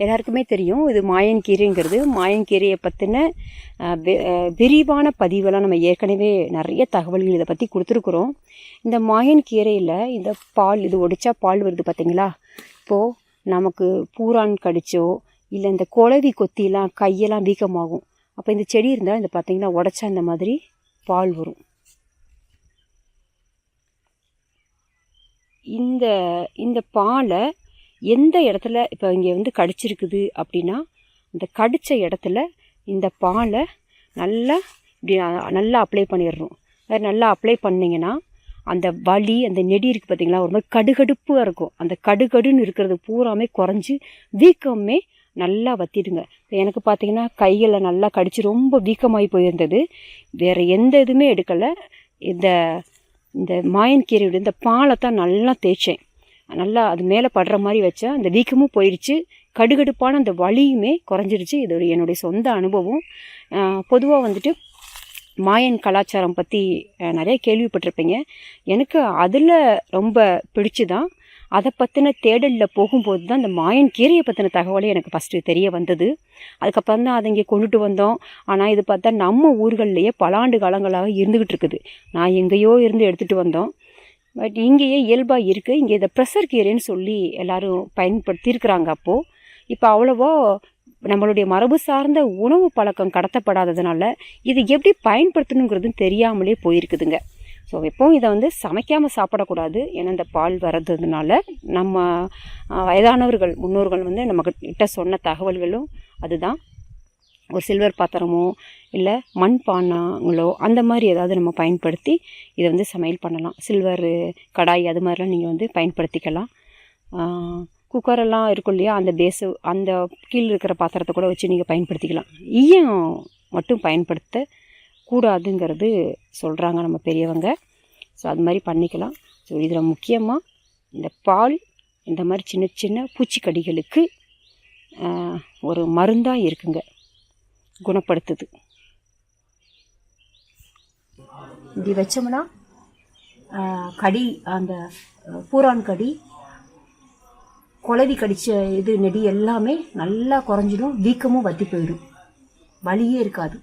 எல்லாருக்குமே தெரியும் இது மாயன்கீரைங்கிறது. மாயன்கீரையை பற்றின விரிவான பதிவெல்லாம் நம்ம ஏற்கனவே நிறைய தகவல்கள் இதை பற்றி கொடுத்துருக்குறோம். இந்த மாயன்கீரையில் இந்த பால், இது ஒடிச்சா பால் வருது பார்த்தீங்களா? இப்போது நமக்கு பூரான் கடிச்சோ இல்லை இந்த குளவி கொத்திலாம் கையெல்லாம் வீக்கமாகும். அப்போ இந்த செடி இருந்தால் இந்த பார்த்திங்கன்னா உடச்சா இந்த மாதிரி பால் வரும். இந்த பாலை எந்த இடத்துல இப்போ இங்கே வந்து கடிச்சிருக்குது அப்படின்னா, இந்த கடித்த இடத்துல இந்த பாலை நல்லா அப்ளை பண்ணிடணும். அது நல்லா அப்ளை பண்ணிங்கன்னா அந்த வலி, அந்த நெடி இருக்குது பார்த்திங்களா, ஒரு மாதிரி கடுகடுப்பாக இருக்கும். அந்த கடுகடுன்னு இருக்கிறது பூராமே குறைஞ்சி வீக்கமே நல்லா வற்றிடுங்க. எனக்கு பார்த்திங்கன்னா கைகளை நல்லா கடித்து ரொம்ப வீக்கமாகி போயிருந்தது. வேறு எந்த இதுவுமே எடுக்கலை. இந்த மாயன்கீரையோட இந்த பாலை தான் நல்லா தேய்ச்சேன். நல்லா அது மேலே படுற மாதிரி வச்சா அந்த வீக்கமும் போயிடுச்சு, கடுகடுப்பான அந்த வலியுமே குறைஞ்சிருச்சு. இது என்னுடைய சொந்த அனுபவம். பொதுவாக வந்துட்டு மாயன் கலாச்சாரம் பற்றி நிறைய கேள்விப்பட்டிருப்பீங்க. எனக்கு அதில் ரொம்ப பிடிச்சி தான் அதை பற்றின தேடலில் போகும்போது தான் இந்த மாயன் கீரையை பற்றின தகவலே எனக்கு ஃபஸ்ட்டு தெரிய வந்தது. அதுக்கப்புறம் தான் அதை இங்கே கொண்டுட்டு வந்தோம். ஆனால் இது பார்த்தா நம்ம ஊர்கள்லேயே பல ஆண்டு காலங்களாக இருந்துக்கிட்டு இருக்குது. நான் எங்கேயோ இருந்து எடுத்துகிட்டு வந்தோம். பட் இங்கேயே இயல்பாக இருக்குது. இங்கே இதை ப்ரெஷர் கீரைன்னு சொல்லி எல்லோரும் பயன்படுத்தியிருக்கிறாங்க. அப்போது இப்போ அவ்வளவோ நம்மளுடைய மரபு சார்ந்த உணவு பழக்கம் கடத்தப்படாததுனால இது எப்படி பயன்படுத்தணுங்கிறது தெரியாமலே போயிருக்குதுங்க. ஸோ எப்போவும் இதை வந்து சமைக்காமல் சாப்பிடக்கூடாது. ஏன்னா இந்த பால் வர்றதுனால நம்ம வயதானவர்கள், முன்னோர்கள் வந்து நம்மக்கிட்ட சொன்ன தகவல்களும் அதுதான். ஒரு சில்வர் பாத்திரமோ இல்லை மண் பானைங்களோ அந்த மாதிரி ஏதாவது நம்ம பயன்படுத்தி இதை வந்து சமையல் பண்ணலாம். சில்வர் கடாய் அது மாதிரிலாம் நீங்கள் வந்து பயன்படுத்திக்கலாம். குக்கரெல்லாம் இருக்கும் இல்லையா, அந்த பேஸு, அந்த கீழே இருக்கிற பாத்திரத்தை கூட வச்சு நீங்கள் பயன்படுத்திக்கலாம். ஈயம் மட்டும் பயன்படுத்த கூடாதுங்கிறது சொல்கிறாங்க நம்ம பெரியவங்க. ஸோ அது மாதிரி பண்ணிக்கலாம். ஸோ இதில் முக்கியமாக இந்த பால் இந்த மாதிரி சின்ன சின்ன பூச்சிக்கடிகளுக்கு ஒரு மருந்தாக இருக்குங்க, குணப்படுத்துது. இப்படி வச்சோம்னா கடி, அந்த பூரான் கடி, குளவி கடித்த இது நெடி எல்லாமே நல்லா குறைஞ்சிடும், வீக்கமும் வற்றி போயிடும், வலியே இருக்காது.